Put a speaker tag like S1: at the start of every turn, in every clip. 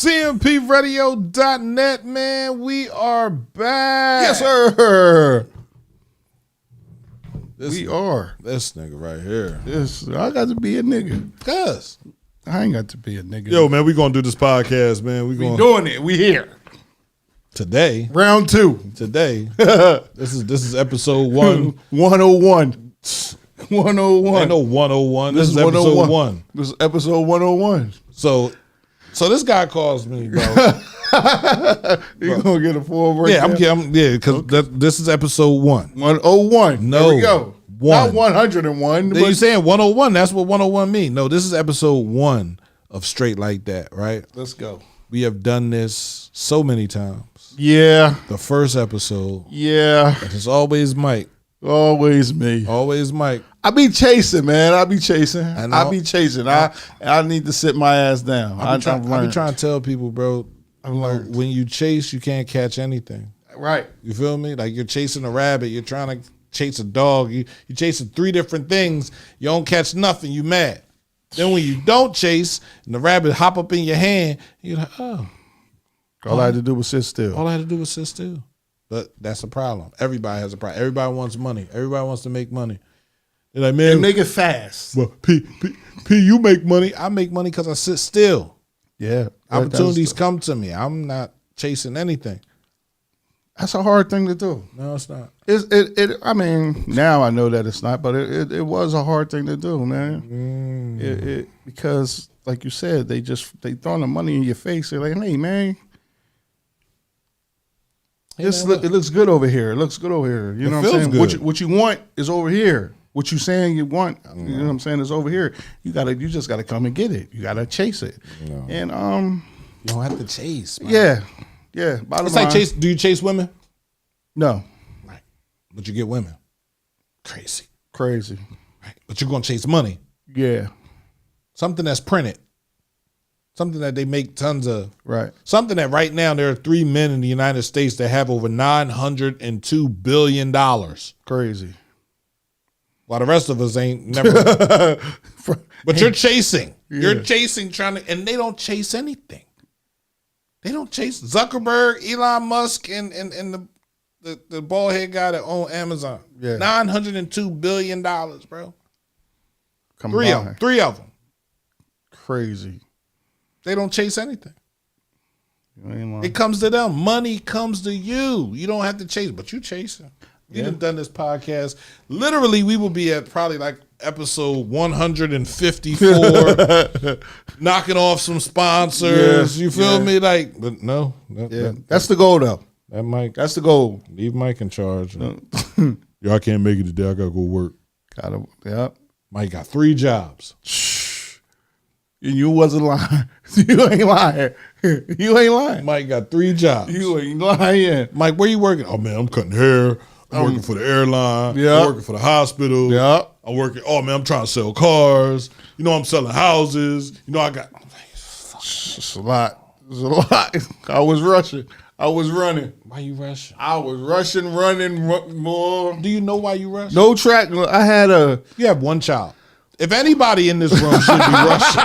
S1: CMPradio.net, man. We are back.
S2: Yes, sir.
S1: We are. This nigga right here.
S2: I got to be a nigga.
S1: Cuz.
S2: I ain't got to be a nigga.
S1: Yo, man, we going to do this podcast, man. We
S2: doing it. We here.
S1: Today.
S2: Round 2.
S1: Today. This is episode 101.
S2: 101.
S1: Ain't no 101. This is episode 1.
S2: This is episode 101.
S1: So this guy calls me, bro.
S2: You gonna get a full breakdown?
S1: Because this is episode 1.
S2: 101.
S1: No.
S2: There we go.
S1: 1.
S2: Not 101.
S1: But you saying 101? That's what 101 mean. No, this is episode 1 of Str8 Like Dat, right?
S2: Let's go.
S1: We have done this so many times.
S2: Yeah.
S1: The first episode.
S2: Yeah.
S1: It's always Mike.
S2: Always me.
S1: Always Mike.
S2: I be chasing, man. I be chasing.
S1: I
S2: be chasing. I need to sit my ass down.
S1: I be trying to tell people, bro, when you chase, you can't catch anything.
S2: Right.
S1: You feel me? Like you're chasing a rabbit. You're trying to chase a dog. You're chasing 3 different things. You don't catch nothing. You mad. Then when you don't chase and the rabbit hop up in your hand, you're like, oh.
S2: All I had to do was sit still.
S1: All I had to do was sit still. But that's a problem. Everybody has a problem. Everybody wants money. Everybody wants to make money. They're like, man,
S2: and make it fast.
S1: Well, P, you make money. I make money because I sit still.
S2: Yeah.
S1: Opportunities come to me. I'm not chasing anything.
S2: That's a hard thing to do.
S1: No, it's not.
S2: I mean, now I know that it's not, but it was a hard thing to do, man. Because, like you said, they throwing the money in your face. They're like, hey, man. It looks good over here. It looks good over here. You know what I'm saying? What you want is over here. What you saying you want, you know what I'm saying, is over here. You just gotta come and get it. You gotta chase it. No. And
S1: you don't have to chase, man.
S2: Yeah.
S1: It's like chase. Do you chase women?
S2: No.
S1: Right. But you get women. Crazy.
S2: Right.
S1: But you're gonna chase money.
S2: Yeah.
S1: Something that's printed. Something that they make tons of.
S2: Right.
S1: Something that right now there are 3 men in the United States that have over $902 billion.
S2: Crazy.
S1: While the rest of us ain't never. But you're chasing. Yeah. You're chasing, and they don't chase anything. They don't chase Zuckerberg, Elon Musk, and the bald head guy that owns Amazon. Yeah. $902 billion, bro. Three of them.
S2: Crazy.
S1: They don't chase anything. It comes to them. Money comes to you. You don't have to chase, but you chasing. We have done this podcast. Literally, we will be at probably like episode 154, knocking off some sponsors. You feel me? Like, but no.
S2: That's the goal, though.
S1: That Mike.
S2: That's the goal.
S1: Leave Mike in charge. Yo, I can't make it today. I gotta go work. Mike got 3 jobs.
S2: And you wasn't lying. You ain't lying. You ain't lying.
S1: Mike got 3 jobs.
S2: You ain't lying.
S1: Mike, where you working? Oh, man, I'm cutting hair. I'm working for the airline.
S2: Yeah.
S1: I'm working for the hospital.
S2: Yeah.
S1: I'm working. Oh, man, I'm trying to sell cars. You know, I'm selling houses. You know, I got.
S2: It's a lot. It's a lot. I was rushing. I was running.
S1: Why you rushing?
S2: I was running more.
S1: Do you know why you rushing?
S2: No track. I had
S1: You have 1 child. If anybody in this room should be rushing,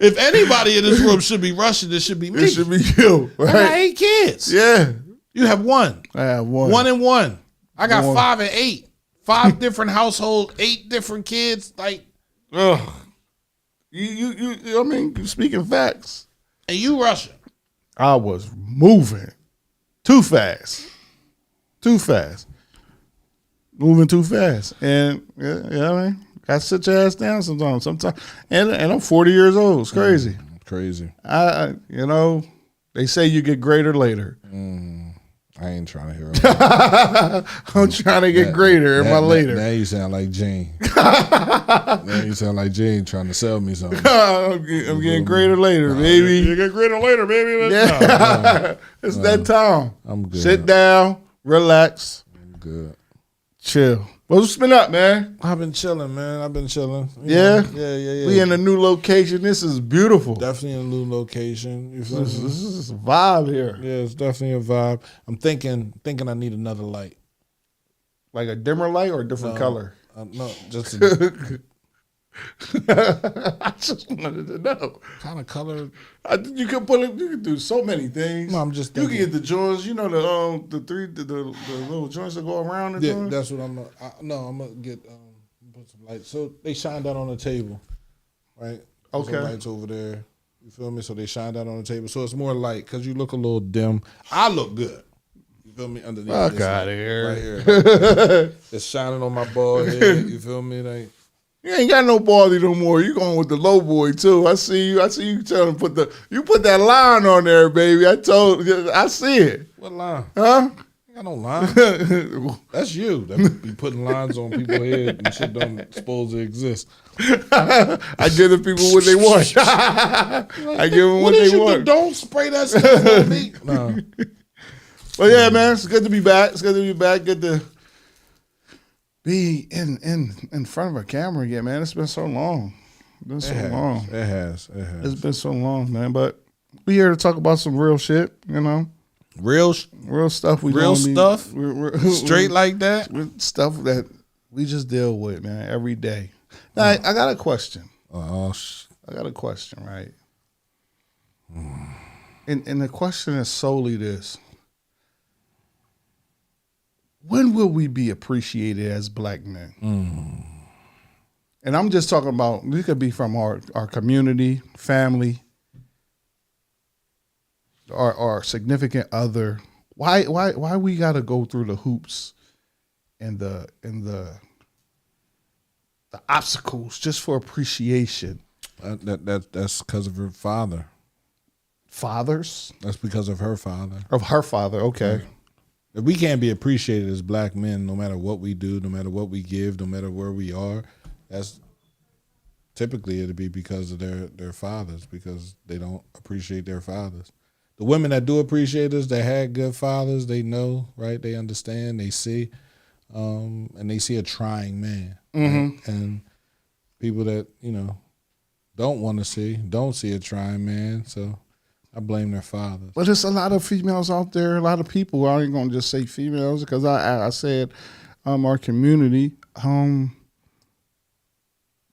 S1: if anybody in this room should be rushing, it should be me.
S2: It should be you. Right?
S1: I got 8 kids.
S2: Yeah.
S1: You have 1.
S2: I have 1.
S1: 1 and 1. I got 5 and 8. 5 different households, 8 different kids. Like,
S2: ugh. I mean, you speaking facts.
S1: And you rushing.
S2: I was moving too fast. Moving too fast. And I mean, I sit your ass down sometimes. And I'm 40 years old. It's crazy.
S1: Crazy.
S2: They say you get greater later.
S1: I ain't trying to hear it.
S2: I'm trying to get greater in my later.
S1: Now you sound like Gene. Now you sound like Gene trying to sell me something.
S2: I'm getting greater later, baby.
S1: You get greater later, baby.
S2: Yeah. It's that time.
S1: I'm good.
S2: Sit down, relax.
S1: I'm good.
S2: Chill. What's been up, man?
S1: I've been chilling, man.
S2: Yeah?
S1: Yeah.
S2: We in a new location. This is beautiful.
S1: Definitely a new location. You feel
S2: this is a vibe here.
S1: Yeah, it's definitely a vibe. I'm thinking I need another light.
S2: Like a dimmer light or a different color?
S1: No, just
S2: I just wanted to know.
S1: What kind of color?
S2: You can put it. You can do so many things.
S1: No, I'm just thinking.
S2: You can get the joints. You know the little joints that go around the joints.
S1: That's what I'm gonna get. Put some lights. So they shine that on the table, right? Put some lights over there. You feel me? So they shine that on the table. So it's more light because you look a little dim. I look good. You feel me? Underneath.
S2: Fuck out of here.
S1: Right here. Like, it's shining on my bald head. You feel me? Like.
S2: You ain't got no baldy no more. You going with the low boy too. I see you. Telling put that line on there, baby. I see it.
S1: What line?
S2: Huh?
S1: I got no line. That's you. That be putting lines on people's head and shit don't supposed to exist.
S2: I give the people what they want. I give them what they want.
S1: Don't spray that stuff on me. No.
S2: But yeah, man, it's good to be back. Good to be in front of a camera again, man. It's been so long. It has. It's been so long, man. But we here to talk about some real shit, you know.
S1: Real
S2: stuff.
S1: Real stuff. Straight like that.
S2: Stuff that we just deal with, man, every day. Now, I got a question. I got a question, right? And the question is solely this. When will we be appreciated as black men? And I'm just talking about, we could be from our community, family, our significant other. Why we got to go through the hoops and the obstacles just for appreciation?
S1: That's because of her father.
S2: Fathers?
S1: That's because of her father.
S2: Of her father, okay.
S1: Yeah. If we can't be appreciated as black men, no matter what we do, no matter what we give, no matter where we are, that's typically it'll be because of their fathers, because they don't appreciate their fathers. The women that do appreciate us, they had good fathers, they know, right? They understand, they see, and they see a trying man. Right? And people that, don't see a trying man, so I blame their fathers.
S2: But there's a lot of females out there, a lot of people. I ain't gonna just say females because I said our community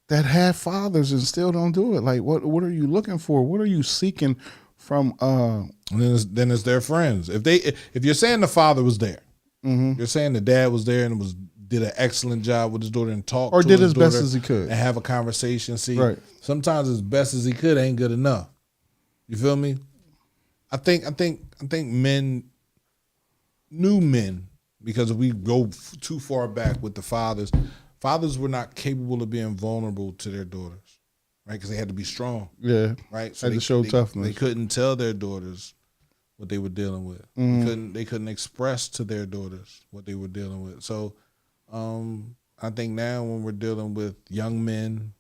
S2: that have fathers and still don't do it. Like, what are you looking for? What are you seeking from?
S1: And then it's their friends. If you're saying the father was there, you're saying the dad was there and did an excellent job with his daughter and talked
S2: or
S1: to
S2: did
S1: his
S2: as best as he could
S1: and have a conversation. See,
S2: right.
S1: Sometimes as best as he could ain't good enough. You feel me? I think new men, because if we go too far back with the fathers were not capable of being vulnerable to their daughters, right? Because they had to be strong.
S2: Yeah,
S1: right. So
S2: had to show toughness.
S1: They couldn't tell their daughters what they were dealing with. They couldn't express to their daughters what they were dealing with. So, I think now when we're dealing with young men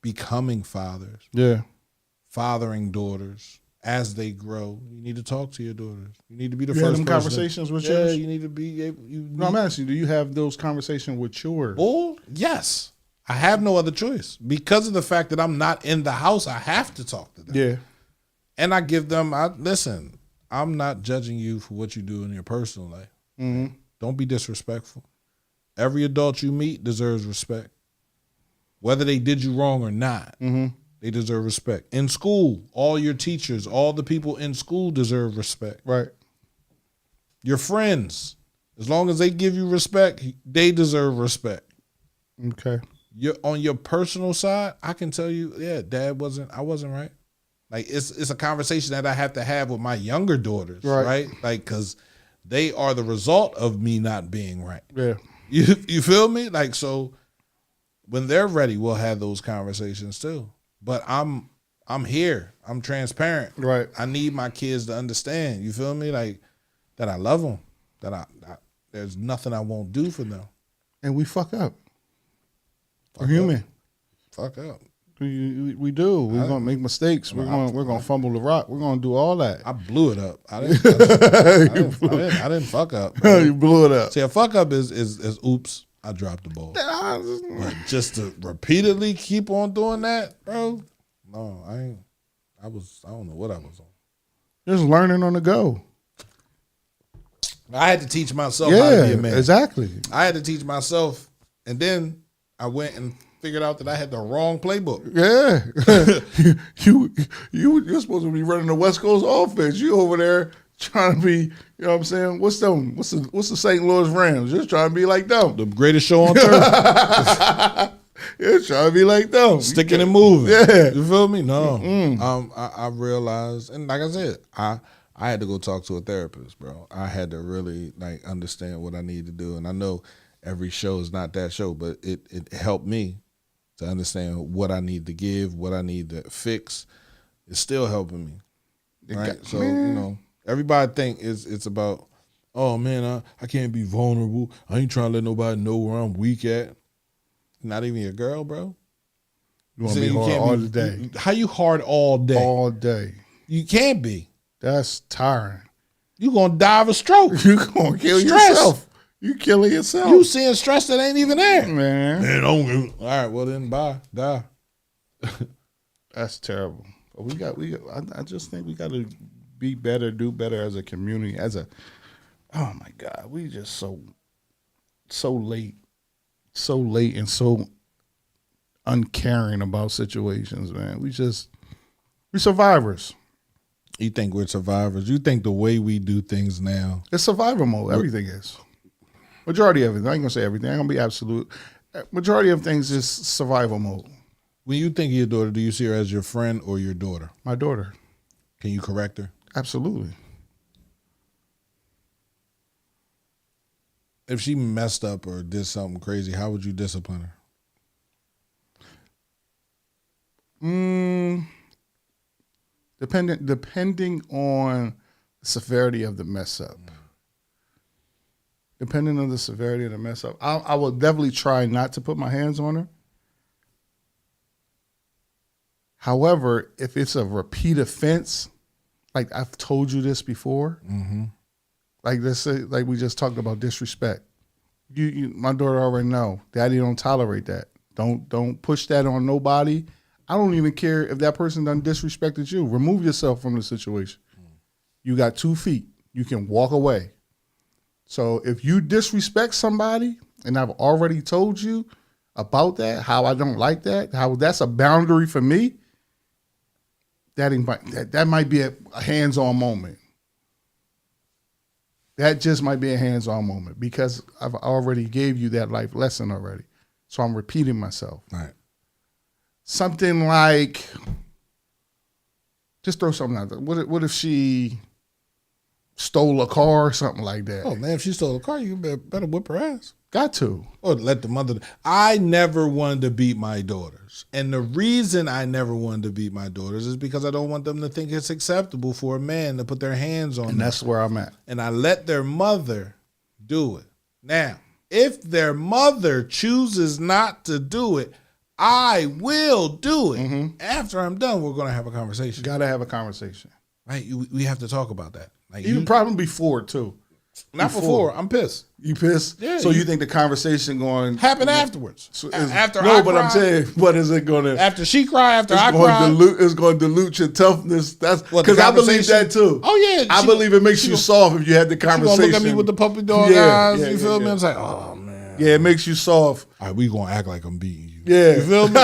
S1: becoming fathers, fathering daughters. As they grow, you need to talk to your daughters. You need to be the first person.
S2: Conversations with yours?
S1: Yeah, you need to be able.
S2: No, I'm asking you, do you have those conversations with yours?
S1: Oh, yes. I have no other choice. Because of the fact that I'm not in the house, I have to talk to them.
S2: Yeah.
S1: And I give them, listen, I'm not judging you for what you do in your personal life. Don't be disrespectful. Every adult you meet deserves respect. Whether they did you wrong or not. They deserve respect. In school, all your teachers, all the people in school deserve respect.
S2: Right.
S1: Your friends, as long as they give you respect, they deserve respect.
S2: Okay.
S1: On your personal side, I can tell you, I wasn't right. Like it's a conversation that I have to have with my younger daughters, right? Like, cause they are the result of me not being right.
S2: Yeah.
S1: You feel me? Like, so when they're ready, we'll have those conversations too. But I'm here. I'm transparent.
S2: Right.
S1: I need my kids to understand. You feel me? Like that I love them. That I there's nothing I won't do for them.
S2: And we fuck up. We're human.
S1: Fuck up.
S2: We do. We're gonna make mistakes. We're gonna fumble the rock. We're gonna do all that.
S1: I blew it up. I didn't fuck up.
S2: Bro. You blew it up.
S1: See, a fuck up is oops. I dropped the ball. But just to repeatedly keep on doing that, bro. No, I ain't. I don't know what I was on.
S2: Just learning on the go.
S1: I had to teach myself how to be a man.
S2: Exactly.
S1: I had to teach myself, and then I went and figured out that I had the wrong playbook.
S2: Yeah. You're supposed to be running the West Coast offense. You over there trying to be, you know what I'm saying? What's the St. Louis Rams? Just trying to be like them.
S1: The greatest show on turf.
S2: You're trying to be like them.
S1: Sticking and moving.
S2: Yeah.
S1: You feel me? No. I realized, and like I said, I had to go talk to a therapist, bro. I had to really like understand what I need to do. And I know every show is not that show, but it helped me to understand what I need to give, what I need to fix. It's still helping me. Right? So, you know, everybody think it's about, oh man, I can't be vulnerable. I ain't trying to let nobody know where I'm weak at. Not even your girl, bro.
S2: You want to be hard all day.
S1: How you hard all day?
S2: All day.
S1: You can't be.
S2: That's tiring.
S1: You gonna die of a stroke.
S2: You gonna kill yourself. You killing yourself.
S1: You seeing stress that ain't even there.
S2: Man,
S1: all right, well then bye. Die.
S2: That's terrible. But we got I just think we gotta be better, do better as a community, oh my God, we just so late and so uncaring about situations, man. We survivors.
S1: You think we're survivors? You think the way we do things now?
S2: It's survival mode. Everything is. Majority of it. I ain't gonna say everything. I ain't gonna be absolute. Majority of things is survival mode.
S1: When you think of your daughter, do you see her as your friend or your daughter?
S2: My daughter.
S1: Can you correct her?
S2: Absolutely.
S1: If she messed up or did something crazy, how would you discipline her?
S2: Depending on the severity of the mess up. Depending on the severity of the mess up, I will definitely try not to put my hands on her. However, if it's a repeat offense, like I've told you this before, like let's say, like we just talked about disrespect. My daughter already know, Daddy don't tolerate that. Don't push that on nobody. I don't even care if that person done disrespected you. Remove yourself from the situation. You got 2 feet. You can walk away. So if you disrespect somebody, and I've already told you about that, how I don't like that, how that's a boundary for me, that might be a hands-on moment. That just might be a hands-on moment because I've already gave you that life lesson already. So I'm repeating myself.
S1: Right.
S2: Something like, just throw something out there. What if she stole a car or something like that?
S1: Oh man, if she stole a car, you better whip her ass.
S2: Got to.
S1: Or let the mother. I never wanted to beat my daughters. And the reason I never wanted to beat my daughters is because I don't want them to think it's acceptable for a man to put their hands on them.
S2: And that's where I'm at.
S1: And I let their mother do it. Now, if their mother chooses not to do it, I will do it. After I'm done, we're going to have a conversation.
S2: Got to have a conversation.
S1: Right? We have to talk about that. Like
S2: Even probably before, too.
S1: Not before. I'm pissed.
S2: You pissed?
S1: Yeah.
S2: So you think the conversation going
S1: happen afterwards?
S2: So
S1: after
S2: no,
S1: I
S2: but
S1: cry,
S2: I'm saying, what is it going to?
S1: After she cry, after I
S2: going
S1: cry,
S2: it's going to dilute your toughness. That's because I believe that too.
S1: Oh yeah,
S2: I believe it makes you soft if you had the conversation.
S1: She gonna look at me with the puppy dog eyes. You feel me? It's like, oh man.
S2: Yeah, it makes you soft.
S1: All right, we gonna act like I'm beating you.
S2: Yeah,
S1: you feel me?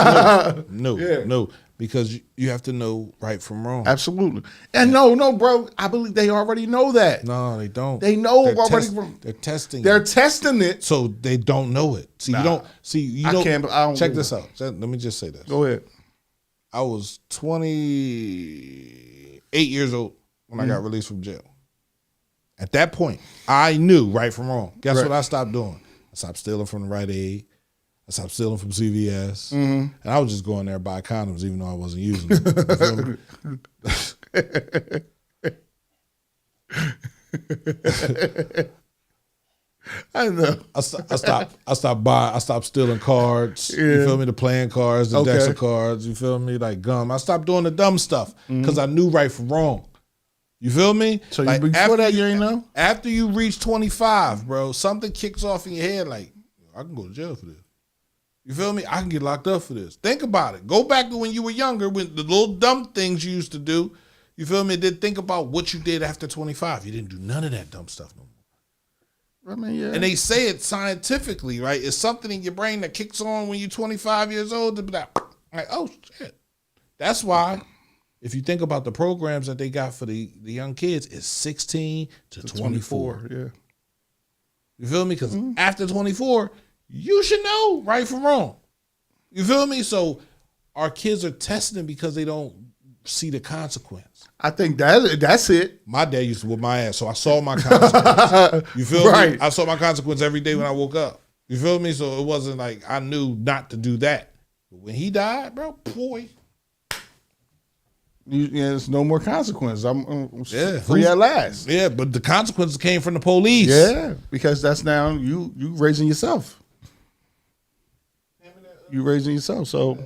S1: No, because you have to know right from wrong.
S2: Absolutely. And no, bro. I believe they already know that.
S1: No, they don't.
S2: They know already.
S1: They're testing.
S2: They're testing it,
S1: so they don't know it. See, you don't see. You don't.
S2: I don't
S1: check this out. Let me just say this.
S2: Go ahead.
S1: I was 28 years old when I got released from jail. At that point, I knew right from wrong. Guess what I stopped doing? I stopped stealing from the Rite Aid. I stopped stealing from CVS. And I was just going there to buy condoms even though I wasn't using them. You feel me?
S2: I know.
S1: I stopped stealing cards. Yeah. You feel me? The playing cards, the decks of cards. You feel me? Like gum. I stopped doing the dumb stuff because I knew right from wrong. You feel me?
S2: So like before that, you ain't know?
S1: After you reach 25, bro, something kicks off in your head like, I can go to jail for this. You feel me? I can get locked up for this. Think about it. Go back to when you were younger, when the little dumb things you used to do. You feel me? Then think about what you did after 25. You didn't do none of that dumb stuff no more.
S2: I mean, yeah.
S1: And they say it scientifically, right? It's something in your brain that kicks on when you're 25 years old to be like, oh, shit. That's why, if you think about the programs that they got for the young kids, it's 16 to 24.
S2: Yeah.
S1: You feel me? Because after 24, you should know right from wrong. You feel me? So our kids are testing because they don't see the consequence.
S2: I think that's it.
S1: My dad used to whip my ass, so I saw my consequence. You feel me? I saw my consequence every day when I woke up. You feel me? So it wasn't like I knew not to do that. But when he died, bro, boy.
S2: There's no more consequence. I'm free at last.
S1: Yeah, but the consequences came from the police.
S2: Yeah, because that's now you raising yourself. You raising yourself. So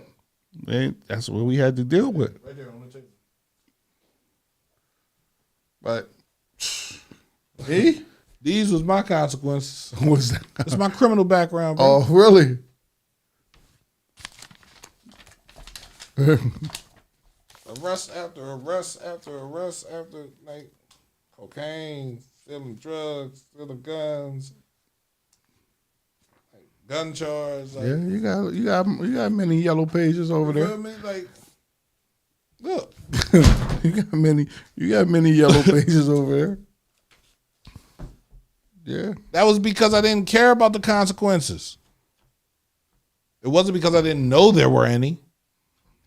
S2: that's what we had to deal with.
S1: Right there on the table.
S2: But
S1: these was my consequences.
S2: What's that?
S1: It's my criminal background, bro.
S2: Oh, really?
S1: Arrest after arrest after arrest after, like, cocaine, stealing drugs, stealing guns, like gun charge. Like,
S2: yeah, you got many yellow pages over there.
S1: You feel me? Like, look,
S2: you got many yellow pages over there. Yeah,
S1: that was because I didn't care about the consequences. It wasn't because I didn't know there were any.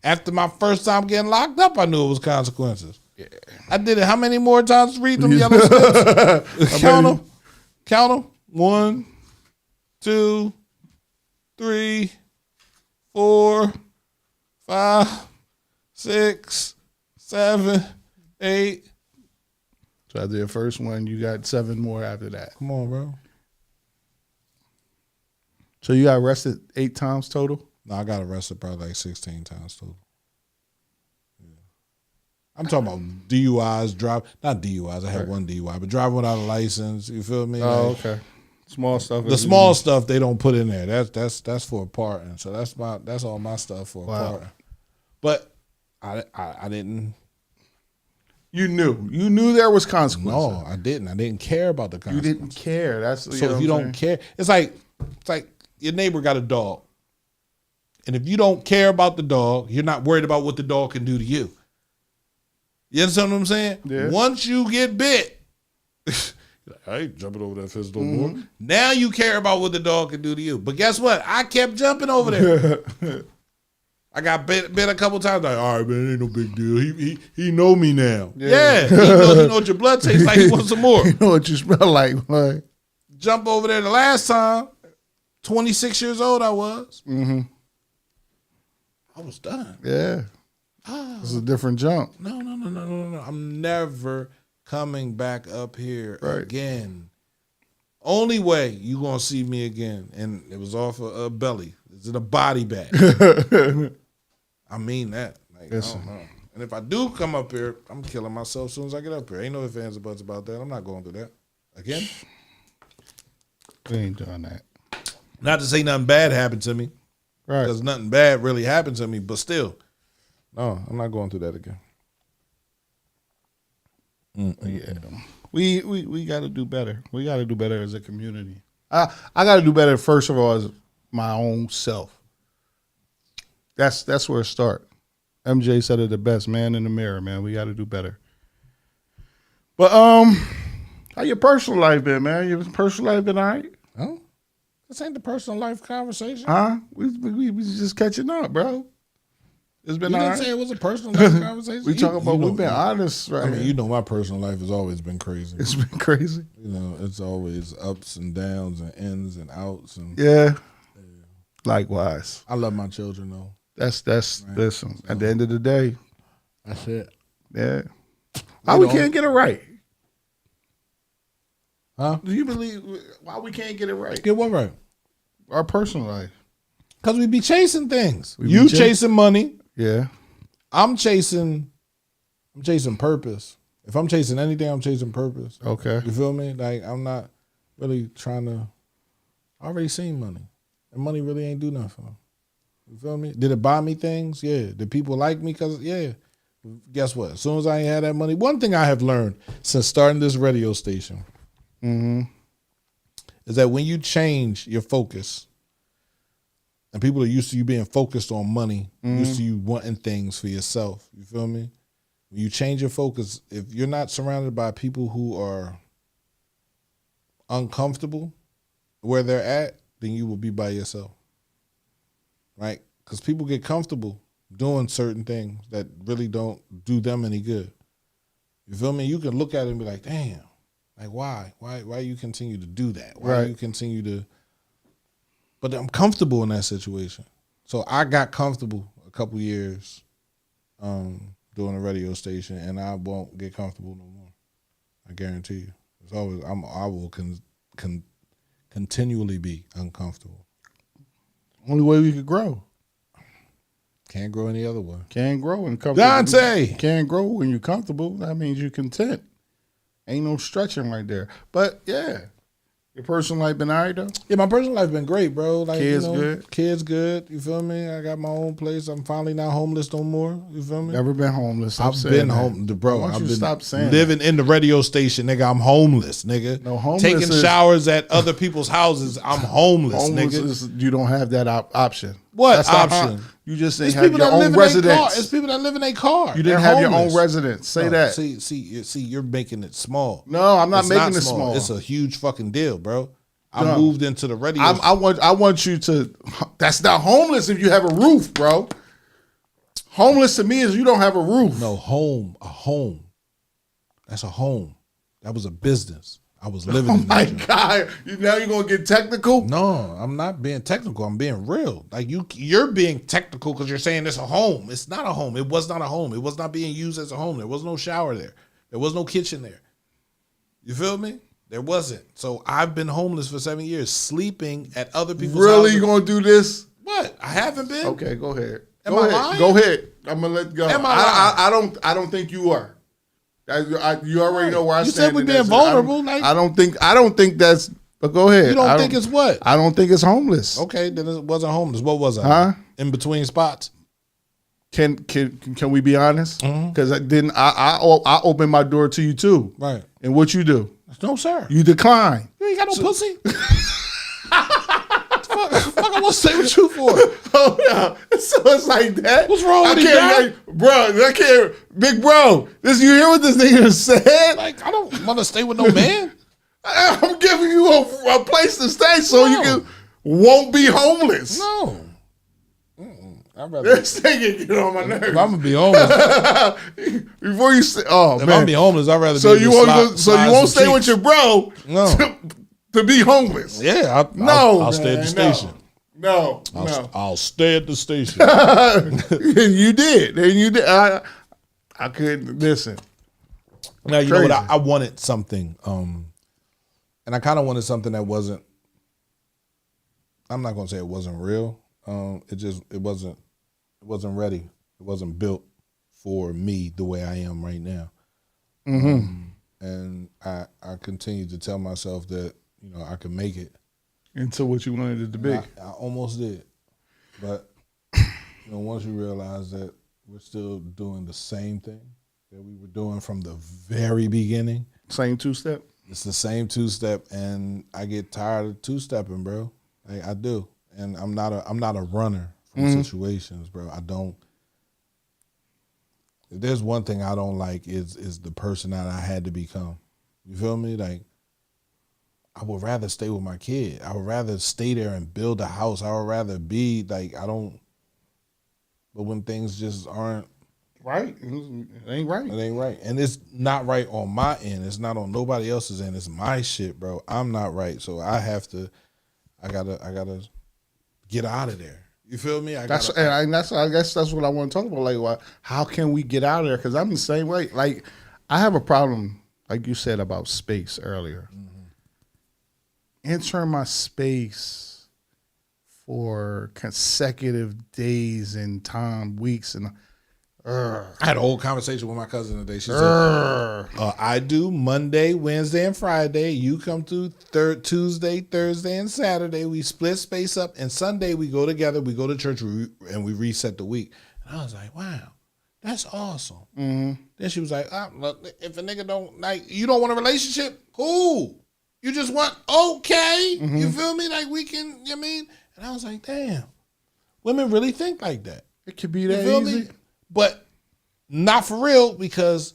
S1: After my first time getting locked up, I knew it was consequences. Yeah. I did it how many more times? Read them yellow slips. Count them. 1, 2, 3, 4, 5, 6, 7, 8.
S2: So after the first one, you got 7 more after that.
S1: Come on, bro.
S2: So you got arrested 8 times total?
S1: No, I got arrested probably like 16 times total. Yeah. I'm talking about DUIs, not DUIs. I had one DUI, but driving without a license. You feel me?
S2: Oh, like, okay. Small stuff.
S1: The small stuff they don't put in there. That's for a parting. So that's all my stuff for a parting. But I didn't.
S2: You knew there was consequences.
S1: No, I didn't. I didn't care about the consequences.
S2: You didn't care. That's
S1: so if you don't care, it's like your neighbor got a dog. And if you don't care about the dog, you're not worried about what the dog can do to you. You understand what I'm saying?
S2: Yeah.
S1: Once you get bit, I ain't jumping over that fence no more. Now you care about what the dog can do to you. But guess what? I kept jumping over there. I got bit a couple times. Like, all right, man, ain't no big deal. He know me now. Yeah. He know what your blood tastes like. He wants some more.
S2: He know what you smell like. Boy.
S1: Jump over there the last time. 26 years old I was.
S2: Mm-hmm.
S1: I was done.
S2: Yeah. It's a different jump.
S1: No. I'm never coming back up here again. Only way you gonna see me again, and it was off a belly. It's in a body bag. I mean that. Like, I don't know. And if I do come up here, I'm killing myself as soon as I get up here. Ain't no ifs, ands, or buts about that. I'm not going through that again.
S2: We ain't doing that.
S1: Not to say nothing bad happened to me.
S2: Right.
S1: Because nothing bad really happened to me, but still. No, I'm not going through that again.
S2: Yeah. We got to do better. We got to do better as a community. I got to do better, first of all, as my own self. That's where it starts. MJ said it the best, man in the mirror, man. We got to do better. But how your personal life been, man? Your personal life been all right?
S1: Oh, this ain't the personal life conversation.
S2: Huh? We just catching up, bro. It's been
S1: you
S2: all
S1: didn't
S2: right.
S1: say it was a personal life conversation.
S2: We talking about we've been honest, right?
S1: I mean, you know, my personal life has always been crazy.
S2: It's been crazy.
S1: You know, it's always ups and downs and ins and outs and
S2: yeah. Likewise.
S1: I love my children though.
S2: That's right. Listen. So, at the end of the day,
S1: that's it.
S2: Yeah. Why we can't get it right?
S1: Huh?
S2: Do you believe why we can't get it right?
S1: Get what right?
S2: Our personal life.
S1: Because we be chasing things. You chasing money.
S2: Yeah.
S1: I'm chasing purpose. If I'm chasing anything, I'm chasing purpose.
S2: Okay.
S1: You feel me? Like, I'm not really trying to. I already seen money. And money really ain't do nothing. You feel me? Did it buy me things? Yeah. Did people like me? Because, yeah. Guess what? As soon as I ain't had that money, one thing I have learned since starting this radio station is that when you change your focus, and people are used to you being focused on money, used to you wanting things for yourself. You feel me? When you change your focus, if you're not surrounded by people who are uncomfortable where they're at, then you will be by yourself. Right? Because people get comfortable doing certain things that really don't do them any good. You feel me? You can look at it and be like, damn, like why? Why you continue to do that? Why you continue to... But I'm comfortable in that situation. So I got comfortable a couple years doing a radio station, and I won't get comfortable no more. I guarantee you. It's always I will continually be uncomfortable.
S2: Only way we could grow.
S1: Can't grow any other way.
S2: Can't grow and comfortable.
S1: Dante!
S2: Can't grow when you're comfortable. That means you're content. Ain't no stretching right there. But yeah. Your personal life been all right though?
S1: Yeah, my personal life been great, bro. Like,
S2: kids good?
S1: Kids good. You feel me? I got my own place. I'm finally not homeless no more. You feel me?
S2: Never been homeless.
S1: I've been homeless, bro.
S2: Why don't you stop saying
S1: living in the radio station, nigga. I'm homeless, nigga.
S2: No, homeless
S1: taking showers at other people's houses. I'm homeless, nigga.
S2: You don't have that option.
S1: What That's option?
S2: You just didn't have your own residence.
S1: It's people that live in a car.
S2: You didn't have your own residence. Say that.
S1: See, you're making it small.
S2: No, I'm not making it small.
S1: It's a huge fucking deal, bro. I moved into the radio.
S2: I want you to. That's not homeless if you have a roof, bro. Homeless to me is you don't have a roof.
S1: No, a home. That's a home. That was a business. I was living in.
S2: Oh my God! Now you're gonna get technical?
S1: No, I'm not being technical. I'm being real. Like you're being technical because you're saying it's a home. It's not a home. It was not a home. It was not being used as a home. There was no shower there. There was no kitchen there. You feel me? There wasn't. So I've been homeless for 7 years, sleeping at other people's houses.
S2: Really, you gonna do this?
S1: What? I haven't been.
S2: Okay, go ahead.
S1: Am I lying?
S2: Go ahead. I'm gonna let go.
S1: Am I lying?
S2: I don't think you are. You already know where I stand.
S1: You said we're being vulnerable.
S2: I don't think that's. But go ahead.
S1: You don't think it's what?
S2: I don't think it's homeless.
S1: Okay, then it wasn't homeless. What was I?
S2: Huh?
S1: In between spots.
S2: Can we be honest? Because I open my door to you too.
S1: Right.
S2: And what you do?
S1: No, sir.
S2: You decline.
S1: You ain't got no pussy. Fuck, I want to stay with you for?
S2: Oh yeah. So it's like that.
S1: What's wrong with you,
S2: bro? I can't, big bro. You hear what this nigga said?
S1: Like I don't want to stay with no man.
S2: I'm giving you a place to stay so you won't be homeless.
S1: No. I'd rather.
S2: This nigga get on my nerves.
S1: If I'm gonna be homeless,
S2: before you say, oh
S1: if
S2: man,
S1: I'm be homeless, I'd rather.
S2: So
S1: be
S2: you won't. So you won't stay with your bro.
S1: No.
S2: To be homeless.
S1: Yeah. I'll stay at the station.
S2: No.
S1: I'll stay at the station.
S2: You did. And you did. I couldn't listen.
S1: Now you know what? I wanted something, and I kind of wanted something that wasn't. I'm not gonna say it wasn't real. It wasn't ready. It wasn't built for me the way I am right now. And I continued to tell myself that, I could make it.
S2: Into what you wanted it to be.
S1: I almost did. But, once you realize that we're still doing the same thing that we were doing from the very beginning.
S2: Same two-step?
S1: It's the same two-step, and I get tired of two-stepping, bro. I do. And I'm not a runner from situations, bro. I don't. If there's one thing I don't like is the person that I had to become. You feel me? Like, I would rather stay with my kid. I would rather stay there and build a house. I would rather be like, but when things just aren't
S2: right, it ain't right.
S1: It ain't right. And it's not right on my end. It's not on nobody else's end. It's my shit, bro. I'm not right. So I gotta get out of there. You feel me? I guess that's what I want to talk about. Like,
S2: how can we get out of there? Because I'm the same way. Like, I have a problem, like you said about space earlier. Entering my space for consecutive days and time, weeks, and
S1: I had a whole conversation with my cousin today. She said, I do Monday, Wednesday, and Friday. You come through Tuesday, Thursday, and Saturday. We split space up, and Sunday we go together. We go to church, and we reset the week. And I was like, wow, that's awesome. Then she was like, look, if a nigga don't, like, you don't want a relationship, cool. You just want okay. You feel me? Like we can. You know what I mean? And I was like, damn, women really think like that.
S2: It could be that easy,
S1: me? But not for real, because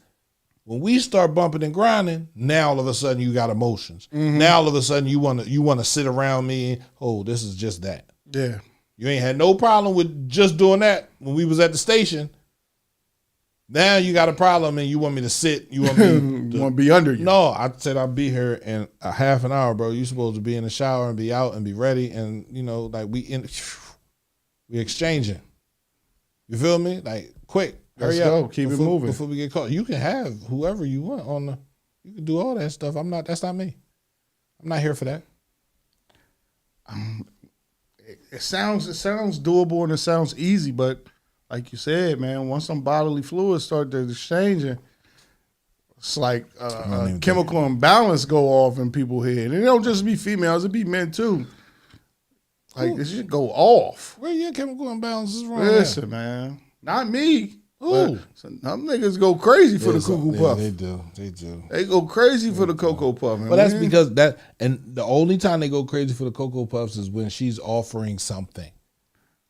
S1: when we start bumping and grinding, now all of a sudden you got emotions. Now all of a sudden you want to sit around me and, oh, this is just that.
S2: Yeah.
S1: You ain't had no problem with just doing that when we was at the station. Now you got a problem and you want me to sit. You want me
S2: to be under you.
S1: No, I said I'll be here in a half an hour, bro. You supposed to be in the shower and be out and be ready. And, you know, like we exchanging. You feel me? Like, quick.
S2: Let's go. Keep it moving.
S1: Before we get caught. You can have whoever you want on the, you can do all that stuff. That's not me. I'm not here for that.
S2: It sounds doable and it sounds easy, but like you said, man, once some bodily fluids start to exchanging, it's like chemical imbalance go off in people's head. And it don't just be females, it be men too. Like, it should go off.
S1: Where your chemical imbalance is wrong?
S2: Listen, man, not me. Ooh. Some niggas go crazy for the Cuckoo Puff.
S1: They do.
S2: They go crazy for the Cocoa Puff. Man.
S1: But that's because and the only time they go crazy for the Cocoa Puffs is when she's offering something.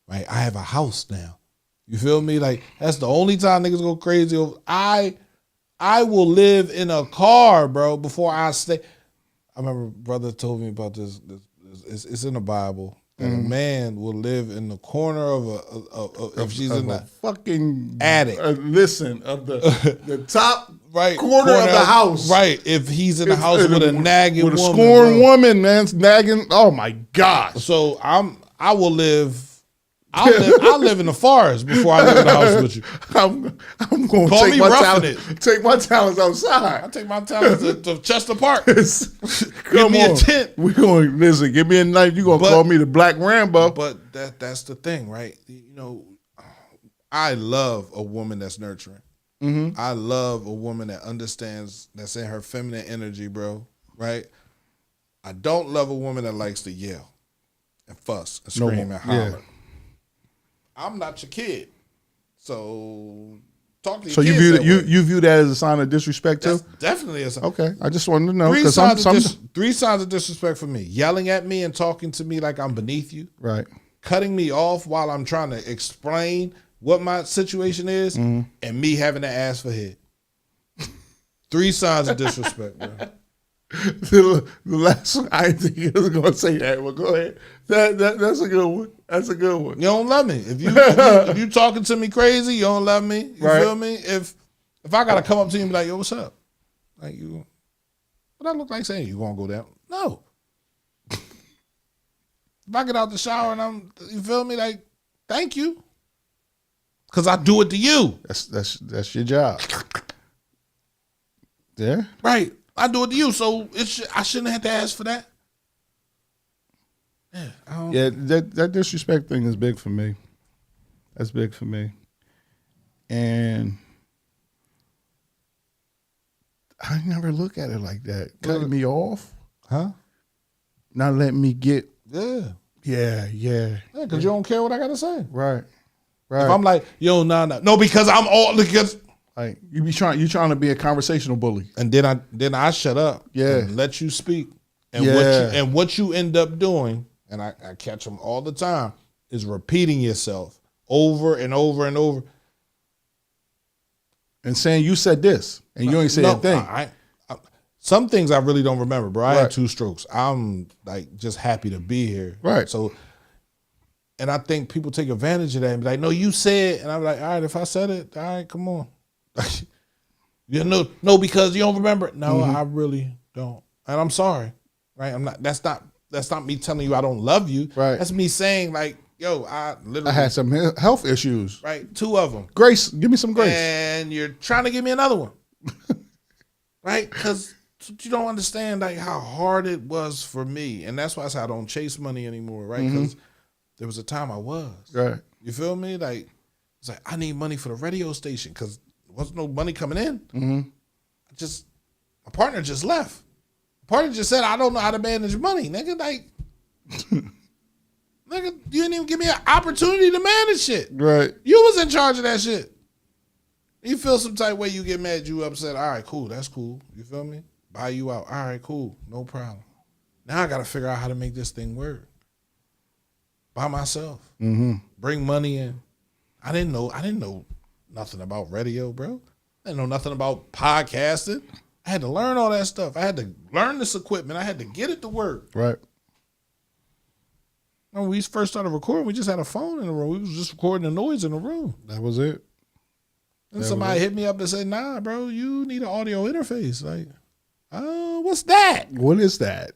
S1: Right? I have a house now. You feel me? Like, that's the only time niggas go crazy. I will live in a car, bro, before I stay. I remember brother told me about this. It's in the Bible. That a man will live in the corner of if she's in the
S2: fucking
S1: attic.
S2: Listen, of the top corner
S1: of
S2: the house.
S1: Right. If he's in the house with a nagging woman.
S2: With a scorned woman, man, nagging. Oh my gosh.
S1: So I will live. I'll live in the forest before I live in the house with you.
S2: I'm going to take my talents outside.
S1: I take my talents to Chester Park.
S2: Give me a tent. We're going, listen, give me a knife. You're going to call me the Black Rambo.
S1: But that's the thing, right? You know, I love a woman that's nurturing. I love a woman that understands, that's in her feminine energy, bro, right? I don't love a woman that likes to yell and fuss and scream and holler. Yeah. I'm not your kid, so talk to your
S2: so
S1: kids.
S2: You view that as a sign of disrespect too?
S1: That's definitely a sign.
S2: Okay, I just wanted to know.
S1: Three signs of disrespect for me: yelling at me and talking to me like I'm beneath you.
S2: Right.
S1: Cutting me off while I'm trying to explain what my situation is, and me having to ask for head. 3 signs of disrespect, bro.
S2: The last one, I didn't think he was going to say that, but go ahead. That's a good one. That's a good one.
S1: You don't love me. If you talking to me crazy, you don't love me. You feel me? If I got to come up to you and be like, yo, what's up? Like, what I look like saying? You going to go down? No. If I get out the shower and you feel me? Like, thank you. Because I do it to you.
S2: That's your job. Yeah.
S1: Right. I do it to you, so I shouldn't have to ask for that.
S2: Yeah, that disrespect thing is big for me. That's big for me. And I never look at it like that. Cutting me off.
S1: Huh?
S2: Not letting me get.
S1: Yeah.
S2: Yeah,
S1: because you don't care what I got to say.
S2: Right.
S1: If I'm like, yo, no, because I'm all, because.
S2: Like you trying to be a conversational bully,
S1: and then I shut up, and let you speak, and what you end up doing, and I catch them all the time, is repeating yourself over and over and over,
S2: and saying you said this, and you ain't say a thing.
S1: Some things I really don't remember, bro. I had 2 strokes. I'm like just happy to be here,
S2: right?
S1: So, and I think people take advantage of that and be like, no, you said, and I'm like, all right, if I said it, all right, come on. No, because you don't remember it. No, I really don't, and I'm sorry. Right? I'm not. That's not me telling you I don't love you.
S2: Right?
S1: That's me saying like, yo, I
S2: had some health issues.
S1: Right? 2 of them.
S2: Grace, give me some grace.
S1: And you're trying to give me another one. Right? Because you don't understand like how hard it was for me, and that's why I say I don't chase money anymore. Right? Because there was a time I was.
S2: Right.
S1: You feel me? Like it's like I need money for the radio station because. Wasn't no money coming in. My partner just left. My partner just said, I don't know how to manage money. Nigga, like, nigga, you didn't even give me an opportunity to manage shit.
S2: Right.
S1: You was in charge of that shit. You feel some type of way, you get mad, you upset. All right, cool, that's cool. You feel me? Buy you out. All right, cool, no problem. Now I got to figure out how to make this thing work by myself.
S2: Mm-hmm.
S1: Bring money in. I didn't know nothing about radio, bro. I didn't know nothing about podcasting. I had to learn all that stuff. I had to learn this equipment. I had to get it to work.
S2: Right.
S1: When we first started recording, we just had a phone in the room. We was just recording the noise in the room.
S2: That was it.
S1: And somebody hit me up and said, nah, bro, you need an audio interface. Like, oh, what's that?
S2: What is that?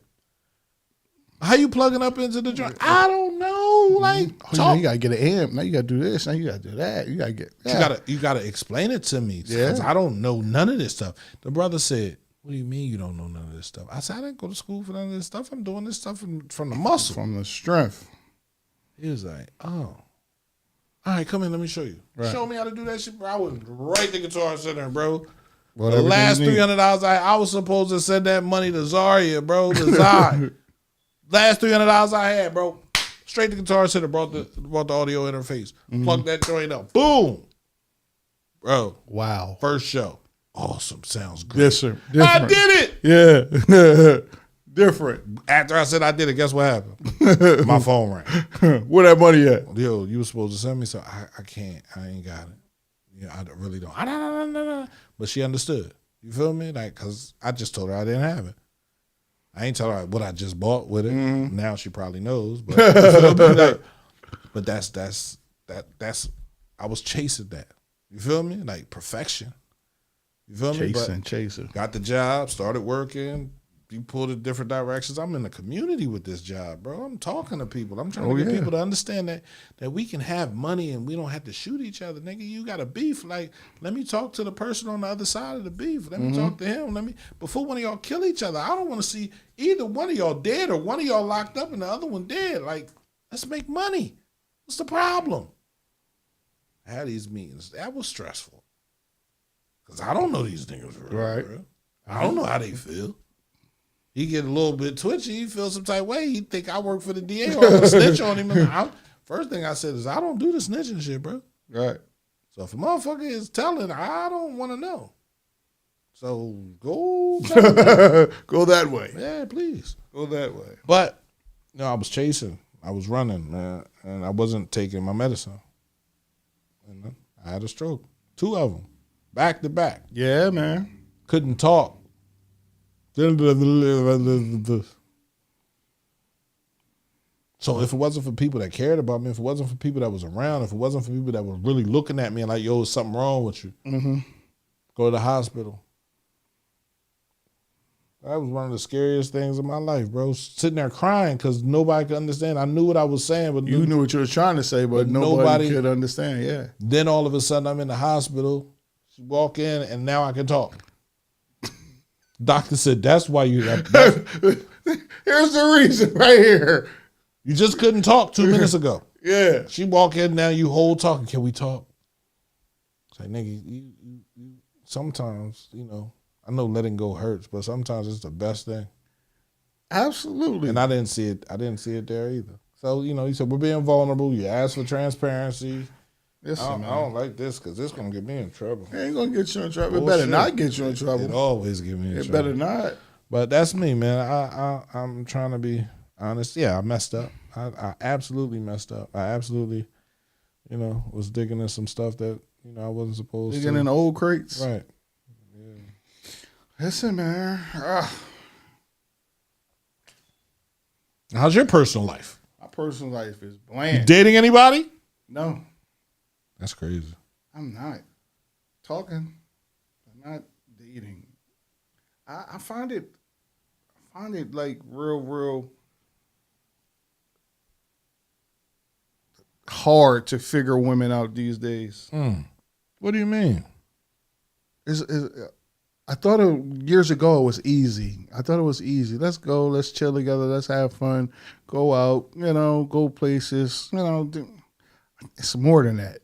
S1: How you plugging up into the joint? I don't know. Like,
S2: now you gotta get an amp. Now you gotta do this. Now you gotta do that. You gotta get that.
S1: You gotta explain it to me. Because I don't know none of this stuff. The brother said, what do you mean you don't know none of this stuff? I said, I didn't go to school for none of this stuff. I'm doing this stuff from the muscle.
S2: From the strength.
S1: He was like, oh. All right, come in, let me show you. Right. Show me how to do that shit, bro. I went right to Guitar Center, bro. The last $300 I was supposed to send that money to Zaria, bro, to Zai. Last $300 I had, bro. Straight to Guitar Center, brought the audio interface. Plugged that joint up. Boom. Bro.
S2: Wow.
S1: First show. Awesome. Sounds great.
S2: Yes, sir.
S1: Different. I did it.
S2: Yeah. Different.
S1: After I said I did it, guess what happened? My phone rang.
S2: Where that money at?
S1: Yo, you were supposed to send me, so I can't. I ain't got it. Yeah, I really don't. But she understood. You feel me? Like, because I just told her I didn't have it. I ain't tell her what I just bought with it. Now she probably knows. But, but that's I was chasing that. You feel me? Like perfection. You feel me?
S2: Chasing.
S1: Got the job, started working. You pulled in different directions. I'm in the community with this job, bro. I'm talking to people. I'm trying to get people to understand that we can have money and we don't have to shoot each other. Nigga, you got a beef. Like, let me talk to the person on the other side of the beef. Let me talk to him. Before one of y'all kill each other. I don't want to see either one of y'all dead or one of y'all locked up and the other one dead. Like, let's make money. What's the problem? I had these meetings. That was stressful. Because I don't know these niggas real,
S2: right.
S1: Bro. I don't know how they feel. He get a little bit twitchy. He feel some type of way. He think I work for the DA or I'm gonna snitch on him. First thing I said is, I don't do the snitching shit, bro.
S2: Right.
S1: So if a motherfucker is telling, I don't want to know. So go
S2: go that way.
S1: Yeah, please.
S2: Go that way.
S1: But, I was chasing. I was running, man. And I wasn't taking my medicine. And I had a stroke. 2 of them. Back to back.
S2: Yeah, man.
S1: Couldn't talk. So if it wasn't for people that cared about me, if it wasn't for people that was around, if it wasn't for people that were really looking at me and like, yo, there's something wrong with you, go to the hospital. That was one of the scariest things in my life, bro. Sitting there crying because nobody could understand. I knew what I was saying, but
S2: you knew what you were trying to say, but nobody could understand. Yeah.
S1: Then all of a sudden, I'm in the hospital. She walk in, and now I can talk. Doctor said, that's why you... Here's
S2: the reason right here.
S1: You just couldn't talk 2 minutes ago.
S2: Yeah.
S1: She walk in, now you whole talking. Can we talk? It's like, nigga, you sometimes, I know letting go hurts, but sometimes it's the best thing.
S2: Absolutely.
S1: And I didn't see it there either. So, he said, we're being vulnerable. You asked for transparency. I don't like this because this going to get me in trouble.
S2: It ain't going to get you in trouble. It better not get you in trouble.
S1: It always get me in trouble.
S2: It better not.
S1: But that's me, man. I'm trying to be honest. Yeah, I messed up. I absolutely messed up. I absolutely, was digging in some stuff that, I wasn't supposed to.
S2: Digging in old crates?
S1: Right. Yeah.
S2: Listen, man.
S1: How's your personal life?
S2: My personal life is bland.
S1: You dating anybody?
S2: No.
S1: That's crazy.
S2: I'm not talking. I'm not dating. I find it like real hard to figure women out these days.
S1: What do you mean?
S2: I thought years ago it was easy. Let's go. Let's chill together. Let's have fun. Go out. Go places. It's more than that.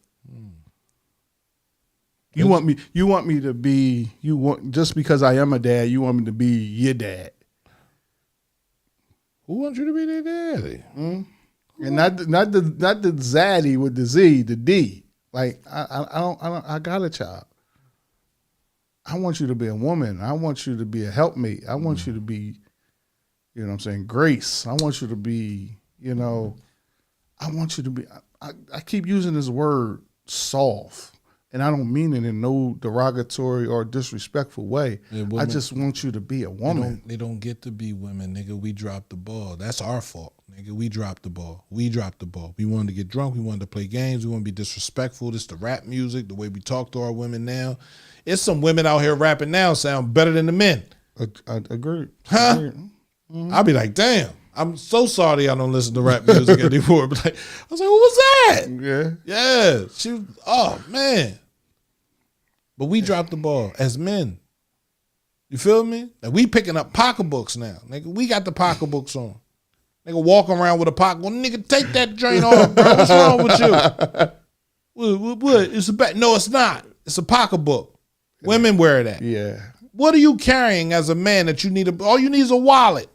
S2: You want me to be, just because I am a dad, you want me to be your dad.
S1: Who wants you to be their daddy?
S2: And not the zaddy with the Z, the D. Like I got a child. I want you to be a woman. I want you to be a helpmate. I want you to be You know what I'm saying? Grace. I want you to be, you know, I want you to be, I keep using this word soft. And I don't mean it in no derogatory or disrespectful way. Yeah, women, I just want you to be a woman.
S1: They don't get to be women, nigga. We dropped the ball. That's our fault, nigga. We dropped the ball. We dropped the ball. We wanted to get drunk. We wanted to play games. We want to be disrespectful. This the rap music, the way we talk to our women now. It's some women out here rapping now sound better than the men.
S2: I agree.
S1: Huh? Mm-hmm. I'll be like, damn. I'm so sorry I don't listen to rap music anymore. But like, I was like, what was that?
S2: Yeah.
S1: Yeah. She was, oh, man. But we dropped the ball as men. You feel me? And we picking up pocketbooks now. Nigga, we got the pocketbooks on. Nigga walking around with a pocketbook. Nigga, take that drain off, bro. What's wrong with you? What? It's a no, it's not. It's a pocketbook. Women wear that.
S2: Yeah.
S1: What are you carrying as a man that you need? All you need is a wallet.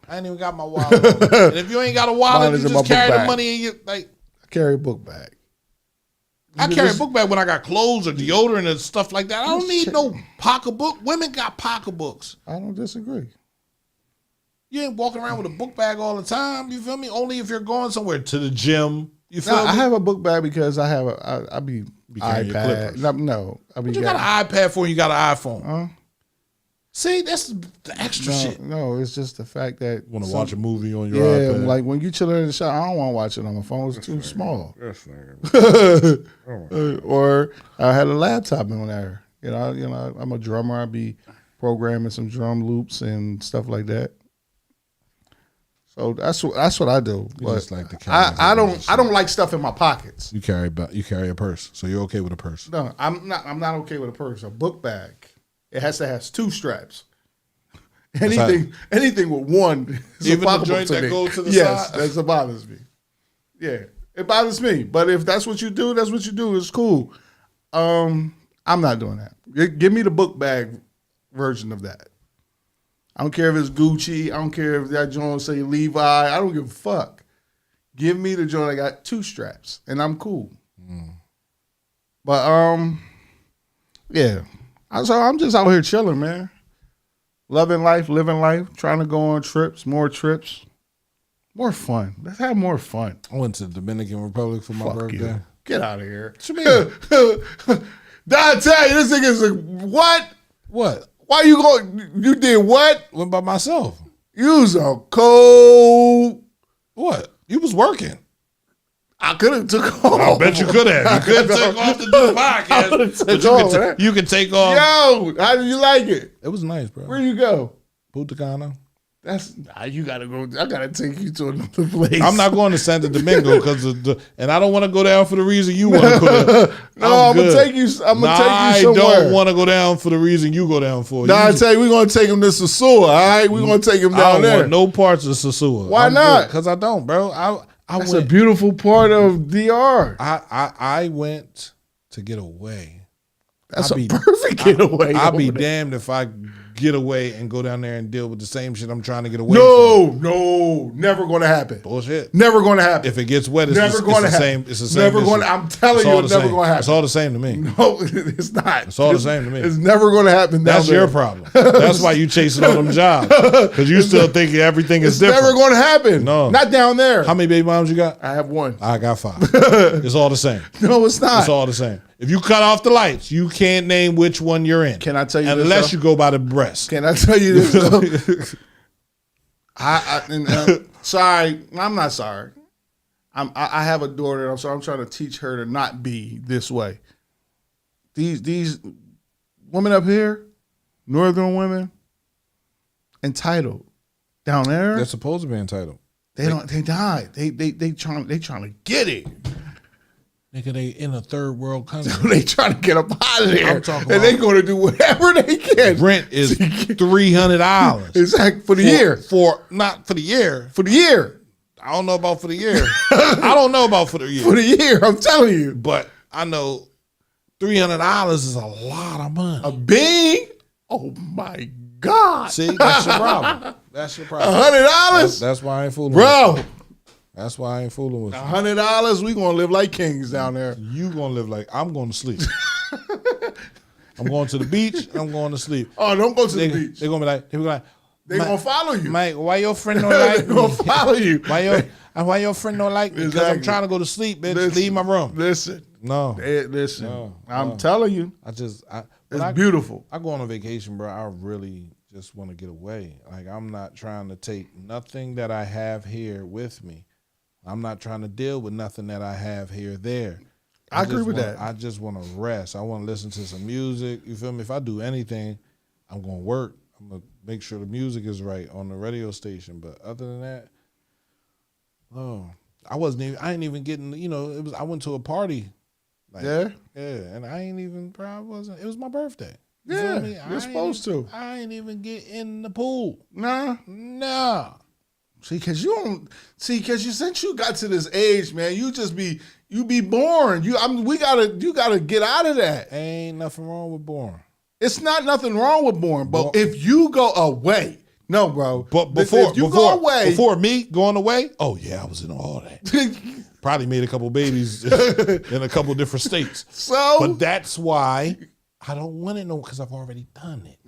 S1: I ain't even got my wallet on. And if you ain't got a wallet, you just carry the money in your, like.
S2: I carry a book bag.
S1: I carry a book bag when I got clothes or deodorant and stuff like that. I don't need no pocketbook. Women got pocketbooks.
S2: I don't disagree.
S1: You ain't walking around with a book bag all the time. You feel me? Only if you're going somewhere to the gym. You feel me?
S2: I have a book bag because I have I be iPad. No, I be.
S1: What you got an iPad for? You got an iPhone. See, that's the extra shit.
S2: No, it's just the fact that
S1: you want to watch a movie on your iPad.
S2: Yeah, like when you chilling in the shower, I don't want to watch it on my phone. It's too small. Or I had a laptop on there. You know, I'm a drummer. I be programming some drum loops and stuff like that. So that's what I do. But like I don't like stuff in my pockets.
S1: You carry a purse, so you're okay with a purse?
S2: No, I'm not okay with a purse. A book bag. It has to have 2 straps. Anything with one is
S1: even the joint that goes to the side?
S2: Yes, that bothers me. Yeah, it bothers me. But if that's what you do, that's what you do. It's cool. I'm not doing that. Give me the book bag version of that. I don't care if it's Gucci. I don't care if that joint say Levi. I don't give a fuck. Give me the joint that got 2 straps, and I'm cool. But yeah. So I'm just out here chilling, man. Loving life, living life, trying to go on trips, more fun. Let's have more fun.
S1: I went to the Dominican Republic for my birthday.
S2: You. Get out of here. What you mean? I tell you, this nigga's like, what?
S1: What?
S2: Why you going? You did what?
S1: Went by myself.
S2: You was a cold.
S1: What? You was working.
S2: I could have took off.
S1: I bet you could have. You could have took off to do the podcast. But you could take off.
S2: Yo, how did you like it?
S1: It was nice, bro.
S2: Where you go?
S1: Punta Cana.
S2: You gotta go. I gotta take you to another place.
S1: I'm not going to Santo Domingo and I don't want to go down for the reason you want to go down.
S2: No, I'm gonna take you. I'm gonna take you somewhere.
S1: I don't want to go down for the reason you go down for.
S2: I tell you, we're gonna take him to Sosua. All right, we're gonna take him down there.
S1: I don't want no parts of Sosua.
S2: Why not?
S1: Because I don't, bro.
S2: That's a beautiful part of DR.
S1: I went to get away.
S2: That's a perfect getaway.
S1: I'll be damned if I get away and go down there and deal with the same shit I'm trying to get away from.
S2: No, never going to happen.
S1: Bullshit.
S2: Never going to happen.
S1: If it gets wet, it's the same. It's the same.
S2: Never going. I'm telling you, it's never going to happen.
S1: It's all the same to me.
S2: No, it's not.
S1: It's all the same to me.
S2: It's never going to happen.
S1: That's your problem. That's why you chasing all them jobs, because you still think everything is different.
S2: It's never going to happen.
S1: No,
S2: not down there.
S1: How many baby moms you got?
S2: I have 1.
S1: I got 5. It's all the same.
S2: No, it's not.
S1: It's all the same. If you cut off the lights, you can't name which one you're in.
S2: Can I tell you this?
S1: Unless you go by the breast.
S2: Can I tell you this? Sorry, I'm not sorry. I have a daughter, so I'm trying to teach her to not be this way. These women up here, northern women, entitled. Down there,
S1: they're supposed to be entitled.
S2: They died. They trying to get it.
S1: Nigga, they in a third world country.
S2: So they trying to get up out of there. And they going to do whatever they can.
S1: Rent is $300.
S2: Exactly. For the year.
S1: Not for the year.
S2: For the year.
S1: I don't know about for the year. I don't know about for the year.
S2: For the year, I'm telling you.
S1: But I know $300 is a lot of money.
S2: A bean? Oh, my God.
S1: See, that's your problem. That's your problem.
S2: $100?
S1: That's why I ain't fooling
S2: with you.
S1: That's why I ain't fooling with you.
S2: $100, we gonna live like kings down there.
S1: You gonna live like I'm going to sleep. I'm going to the beach. I'm going to sleep.
S2: Oh, don't go to the beach.
S1: They're gonna be like,
S2: They gonna follow you.
S1: Mike, why your friend don't like me?
S2: They gonna follow you.
S1: Why your friend don't like me? Because I'm trying to go to sleep, bitch. Leave my room.
S2: Listen.
S1: No.
S2: Listen.
S1: No.
S2: I'm telling you.
S1: It's
S2: beautiful.
S1: I go on a vacation, bro. I really just want to get away. Like, I'm not trying to take nothing that I have here with me. I'm not trying to deal with nothing that I have here there.
S2: I agree with that.
S1: I just want to rest. I want to listen to some music. You feel me? If I do anything, I'm going to work. I'm going to make sure the music is right on the radio station. But other than that, I ain't even getting, I went to a party. Like, yeah, and I ain't even, it was my birthday. You feel me?
S2: You're supposed to.
S1: I ain't even get in the pool.
S2: Nah. See, since you got to this age, man, you be boring. You gotta get out of that.
S1: Ain't nothing wrong with boring.
S2: It's not nothing wrong with boring, but if you go away, no, bro.
S1: But before me going away, oh yeah, I was in all that. Probably made a couple babies in a couple different states. But that's why I don't want it because I've already done it.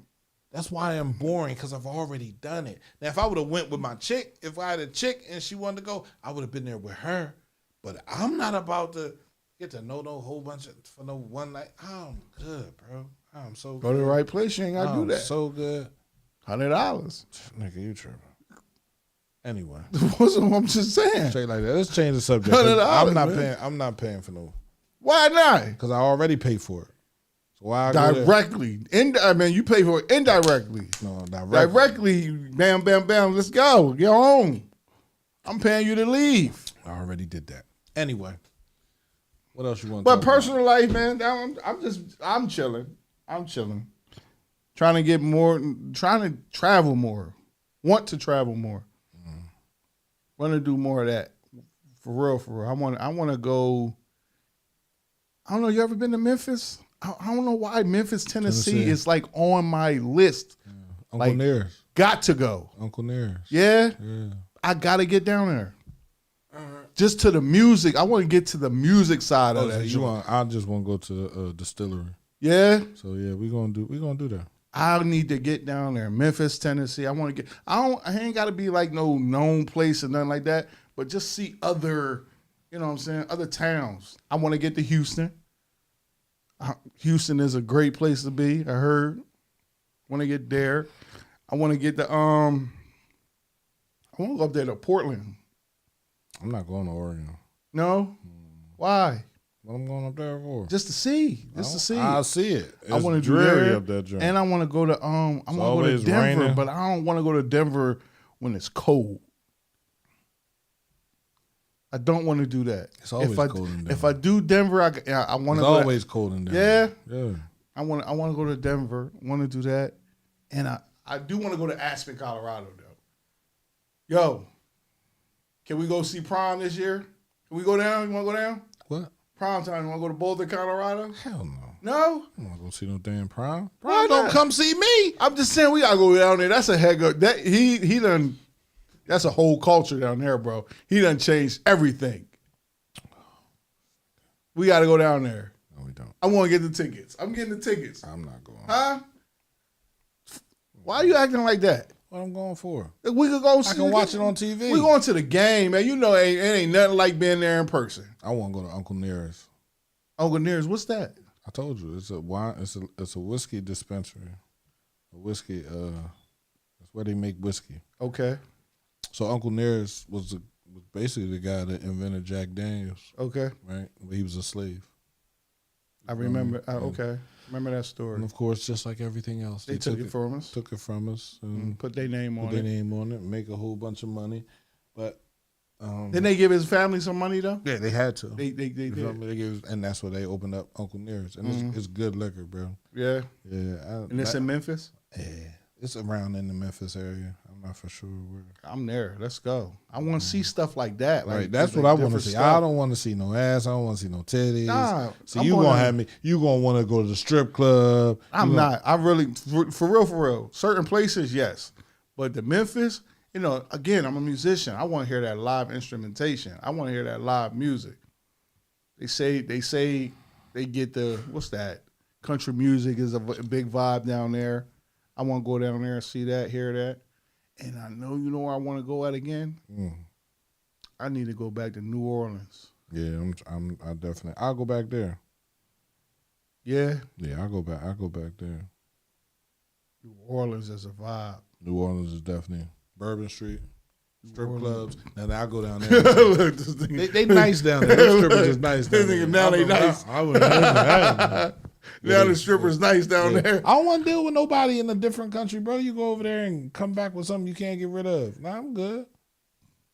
S1: That's why I'm boring, because I've already done it. Now, if I would have went with my chick, if I had a chick and she wanted to go, I would have been there with her. But I'm not about to get to know no whole bunch for no one night. I'm good, bro. I'm so good.
S2: Go to the right place. You ain't got to do that.
S1: So good.
S2: $100.
S1: Nigga, you tripping. Anyway.
S2: I'm just saying.
S1: Straight like that. Let's change the subject. I'm not paying for no.
S2: Why not?
S1: Because I already paid for it. So why
S2: directly? You pay for it indirectly.
S1: No, directly.
S2: Bam, bam, bam. Let's go. Get home. I'm paying you to leave.
S1: I already did that. Anyway, what else you want?
S2: But personal life, man. I'm chilling. Trying to get more. Trying to travel more. Want to travel more. Want to do more of that. For real. I want to go. I don't know. You ever been to Memphis? I don't know why Memphis, Tennessee is like on my list.
S1: Yeah. Uncle Near's.
S2: Got to go.
S1: Uncle Near's.
S2: Yeah? I got to get down there. Just to the music. I want to get to the music side of that.
S1: I just want to go to the distillery.
S2: Yeah?
S1: So yeah, we're gonna do that.
S2: I need to get down there. Memphis, Tennessee. I ain't gotta be like no known place or nothing like that, but just see other, you know what I'm saying, other towns. I want to get to Houston. Houston is a great place to be, I heard. Want to get there. I want to get I want to go up there to Portland.
S1: I'm not going to Oregon.
S2: No? Why?
S1: What I'm going up there for?
S2: Just to see.
S1: I'll see it.
S2: I want to do
S1: dreary up that joint.
S2: And I want to go to Denver, raining. But I don't want to go to Denver when it's cold. I don't want to do that.
S1: It's always cold in Denver.
S2: If I do Denver, I want to.
S1: It's always cold in Denver.
S2: Yeah. I want to go to Denver. I want to do that, and I do want to go to Aspen, Colorado, though. Yo, can we go see prom this year? Can we go down? You want to go down?
S1: What?
S2: Prom time. You want to go to Boulder, Colorado?
S1: Hell no.
S2: No?
S1: I don't want to go see no damn prom. Prom don't come see me.
S2: I'm just saying we gotta go down there. That's a heck of that. He done. That's a whole culture down there, bro. He done changed everything. We got to go down there.
S1: No, we don't.
S2: I want to get the tickets. I'm getting the tickets.
S1: I'm not going.
S2: Huh? Why are you acting like that?
S1: What I'm going for?
S2: We could go.
S1: I can watch it on TV.
S2: We going to the game, man. You know, it ain't nothing like being there in person.
S1: I want to go to Uncle Near's.
S2: Uncle Near's, what's that?
S1: I told you, it's a wine. It's a whiskey dispensary. A whiskey. That's where they make whiskey.
S2: Okay.
S1: So Uncle Near's was basically the guy that invented Jack Daniels.
S2: Okay.
S1: Right? He was a slave.
S2: I remember. Okay. Remember that story.
S1: And of course, just like everything else,
S2: they took it from us.
S1: Took it from us and
S2: put their name on it.
S1: Put their name on it, make a whole bunch of money. But
S2: didn't they give his family some money though?
S1: Yeah, they had to.
S2: They did.
S1: They gave, and that's where they opened up Uncle Near's, and it's good liquor, bro.
S2: Yeah.
S1: Yeah.
S2: And it's in Memphis.
S1: Yeah. It's around in the Memphis area. I'm not for sure where.
S2: I'm there. Let's go. I want to see stuff like that.
S1: Like that's what I want to see. Stuff. I don't want to see no ass. I don't want to see no titties.
S2: Nah,
S1: see, you gonna have me. You gonna want to go to the strip club.
S2: I'm not. I really, for real. Certain places, yes, but the Memphis. You know, again, I'm a musician. I want to hear that live instrumentation. I want to hear that live music. They say they get the what's that? Country music is a big vibe down there. I want to go down there and see that, hear that. And I know you know where I want to go at again. I need to go back to New Orleans.
S1: Yeah, I'll go back there.
S2: Yeah?
S1: Yeah, I'll go back there.
S2: New Orleans is a vibe.
S1: New Orleans is definitely Bourbon Street. Strip clubs. Now I'll go down there. they nice down there. Those strippers is nice down there.
S2: Now they nice.
S1: I wouldn't have
S2: now the strippers nice down there.
S1: I don't want to deal with nobody in a different country, bro. You go over there and come back with something you can't get rid of. Nah, I'm good.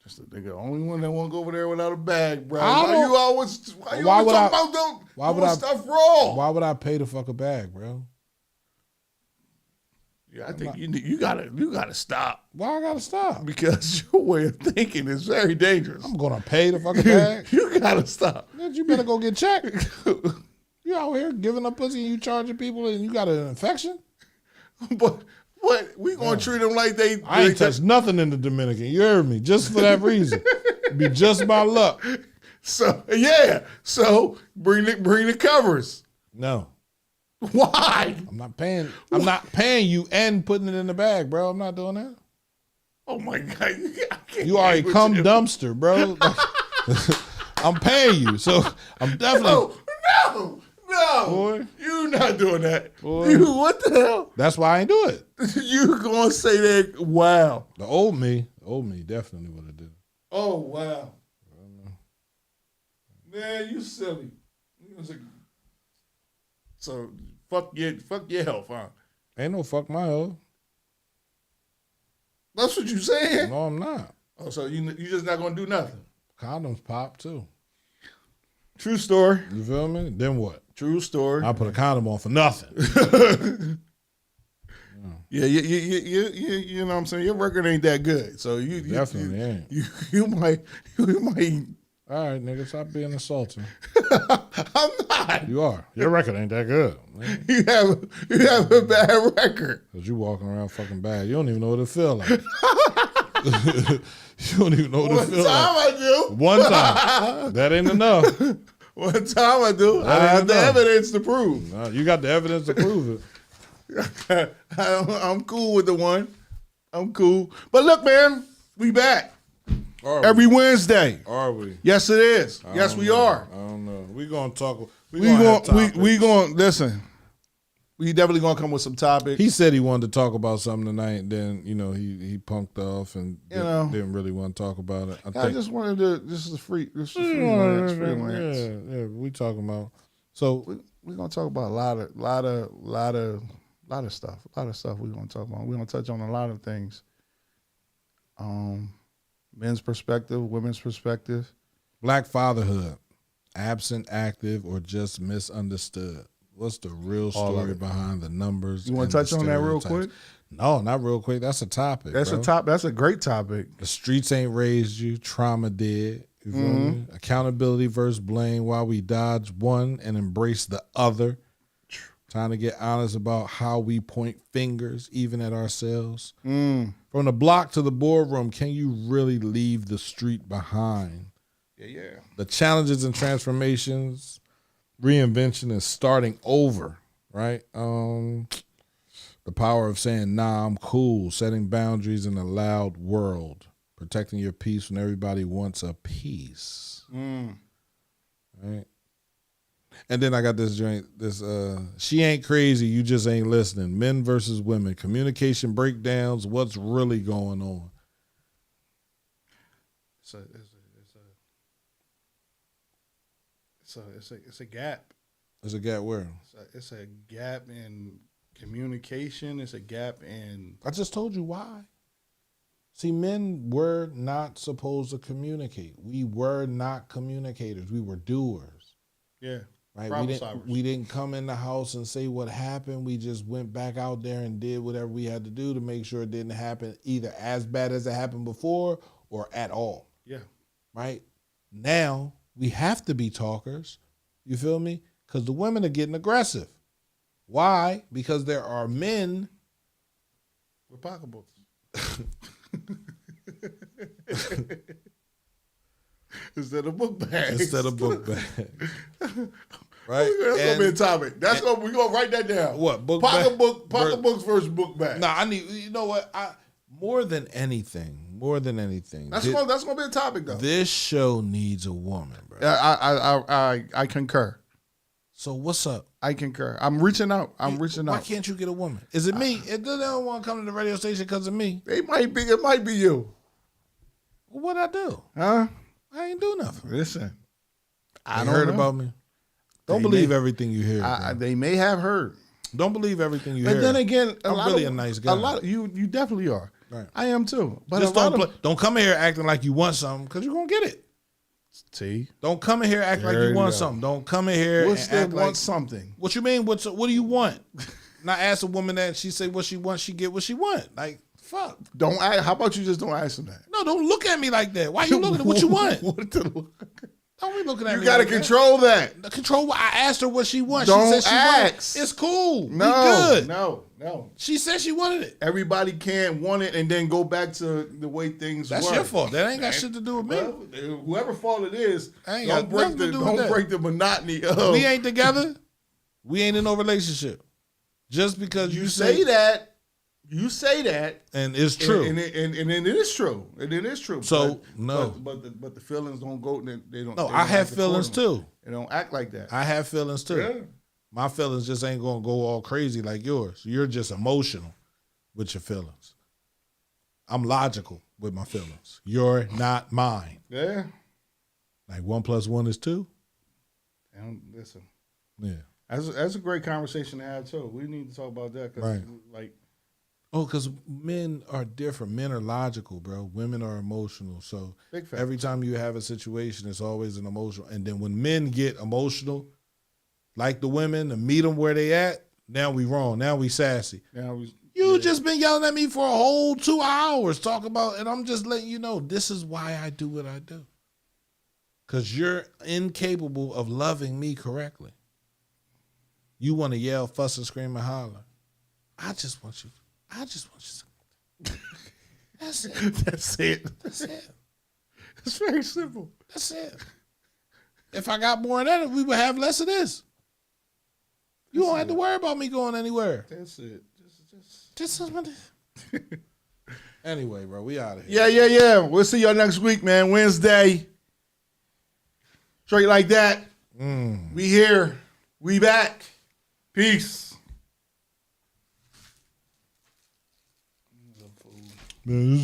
S2: Just the nigga, only one that won't go over there without a bag, bro. Why you always talking about doing stuff wrong?
S1: Why would I pay to fuck a bag, bro?
S2: Yeah, I think you gotta stop.
S1: Why I gotta stop?
S2: Because your way of thinking is very dangerous.
S1: I'm gonna pay to fuck a bag.
S2: You gotta stop.
S1: You better go get checked. You out here giving up pussy and you charging people and you got an infection?
S2: But we gonna treat them like they.
S1: I ain't touched nothing in the Dominican. You heard me? Just for that reason. Be just my luck.
S2: So yeah. So bring the covers.
S1: No.
S2: Why?
S1: I'm not paying you and putting it in the bag, bro. I'm not doing that.
S2: Oh my God.
S1: You are a cum dumpster, bro. I'm paying you. So I'm definitely
S2: No. Boy. You not doing that.
S1: Boy.
S2: What the hell?
S1: That's why I ain't do it.
S2: You gonna say that? Wow.
S1: The old me definitely would have did it.
S2: Oh wow. Man, you silly. So fuck your health, huh?
S1: Ain't no fuck my health.
S2: That's what you saying?
S1: No, I'm not.
S2: Oh, so you just not gonna do nothing?
S1: Condoms pop too.
S2: True story.
S1: You feel me? Then what?
S2: True story.
S1: I put a condom on for nothing.
S2: Yeah, you know what I'm saying? Your record ain't that good. So you
S1: definitely ain't.
S2: You might.
S1: All right, nigga, stop being insulting.
S2: I'm not.
S1: You are. Your record ain't that good. Man.
S2: You have a bad record.
S1: Cause you walking around fucking bad. You don't even know what it feel like. You don't even know what it feel like.
S2: One time I do.
S1: One time. That ain't enough.
S2: One time I do. I have the evidence to prove.
S1: No, you got the evidence to prove
S2: it. I'm cool with the one. I'm cool. But look, man, we back. Every Wednesday.
S1: Are we?
S2: Yes, it is. Yes, we are.
S1: I don't know. We gonna talk. We
S2: gonna listen. We definitely gonna come with some topics.
S1: He said he wanted to talk about something tonight, and then he punked off and didn't really want to talk about it.
S2: I just wanted to. This is freelance.
S1: Yeah, we talking about. So
S2: we're gonna talk about a lot of stuff. A lot of stuff we're gonna talk about. We're gonna touch on a lot of things. Men's perspective, women's perspective.
S1: Black fatherhood, absent, active, or just misunderstood. What's the real story behind the numbers?
S2: You want to touch on that real quick?
S1: No, not real quick. That's a topic.
S2: That's a great topic.
S1: The streets ain't raised you. Trauma did. You feel me? Accountability versus blame. While we dodge one and embrace the other. Trying to get honest about how we point fingers, even at ourselves. From the block to the boardroom, can you really leave the street behind?
S2: Yeah.
S1: The challenges and transformations, reinvention and starting over, right? The power of saying, nah, I'm cool, setting boundaries in a loud world, protecting your peace when everybody wants a piece. Right? And then I got this joint, she ain't crazy, you just ain't listening. Men versus women, communication breakdowns, what's really going on?
S2: It's a gap.
S1: It's a gap where?
S2: It's a gap in communication. It's a gap in...
S1: I just told you why. See, men were not supposed to communicate. We were not communicators. We were doers.
S2: Yeah.
S1: Right? We didn't come in the house and say what happened. We just went back out there and did whatever we had to do to make sure it didn't happen either as bad as it happened before or at all.
S2: Yeah.
S1: Right? Now, we have to be talkers. You feel me? Because the women are getting aggressive. Why? Because there are men
S2: with pocketbooks. Instead of book bags. Right? That's gonna be a topic. We're gonna write that down.
S1: What?
S2: Pocketbooks versus book bags.
S1: Nah, you know what? More than anything.
S2: That's gonna be the topic, though.
S1: This show needs a woman, bro.
S2: I concur.
S1: So what's up?
S2: I concur. I'm reaching out.
S1: Why can't you get a woman? Is it me? They don't want to come to the radio station because of me.
S2: It might be you.
S1: What'd I do?
S2: Huh?
S1: I ain't do nothing.
S2: Listen,
S1: I heard about me. Don't believe everything you hear.
S2: They may have heard.
S1: Don't believe everything you hear.
S2: But then again,
S1: I'm really a nice guy.
S2: A lot of, you definitely are.
S1: Right.
S2: I am too. But
S1: just don't come in here acting like you want something because you're gonna get it.
S2: See?
S1: Don't come in here acting like you want something. Don't come in here
S2: What's
S1: and act
S2: want
S1: like
S2: something.
S1: What you mean? What do you want? Not ask a woman that she say what she wants, she get what she want. Like fuck.
S2: Don't ask. How about you just don't ask them that?
S1: No, don't look at me like that. Why you looking at what you want? Don't be looking at me.
S2: You gotta control that.
S1: Control what I asked her what she wants.
S2: Don't
S1: she said she
S2: ask.
S1: It's cool.
S2: No,
S1: we good.
S2: No.
S1: She said she wanted it.
S2: Everybody can't want it and then go back to the way things
S1: That's
S2: were.
S1: your fault. That ain't got shit to do with me.
S2: Well, whoever fault it is,
S1: don't break
S2: the monotony of.
S1: We ain't together. We ain't in no relationship. Just because you
S2: say that. You say that,
S1: and it's true,
S2: and it is true, and it is true.
S1: So
S2: but the feelings don't go. They don't.
S1: No, I have feelings too.
S2: They don't act like that.
S1: I have feelings too.
S2: Yeah.
S1: My feelings just ain't gonna go all crazy like yours. You're just emotional with your feelings. I'm logical with my feelings. You're not mine.
S2: Yeah.
S1: Like 1 + 1 is 2.
S2: And listen.
S1: Yeah.
S2: That's a great conversation to have too. We need to talk about that.
S1: Right.
S2: Like.
S1: Oh, because men are different. Men are logical, bro. Women are emotional. So every time you have a situation, it's always an emotional. And then when men get emotional, like the women, to meet them where they at, now we wrong. Now we sassy. You just been yelling at me for a whole 2 hours talking about, and I'm just letting you know, this is why I do what I do. Because you're incapable of loving me correctly. You want to yell, fuss, and scream and holler. I just want you to. That's it.
S2: That's it. It's very simple.
S1: That's it. If I got more of that, we would have less of this. You don't have to worry about me going anywhere.
S2: That's it.
S1: Just Anyway, bro, we out of here.
S2: Yeah. We'll see y'all next week, man. Wednesday. Straight like that. We here. We back. Peace.
S1: Man,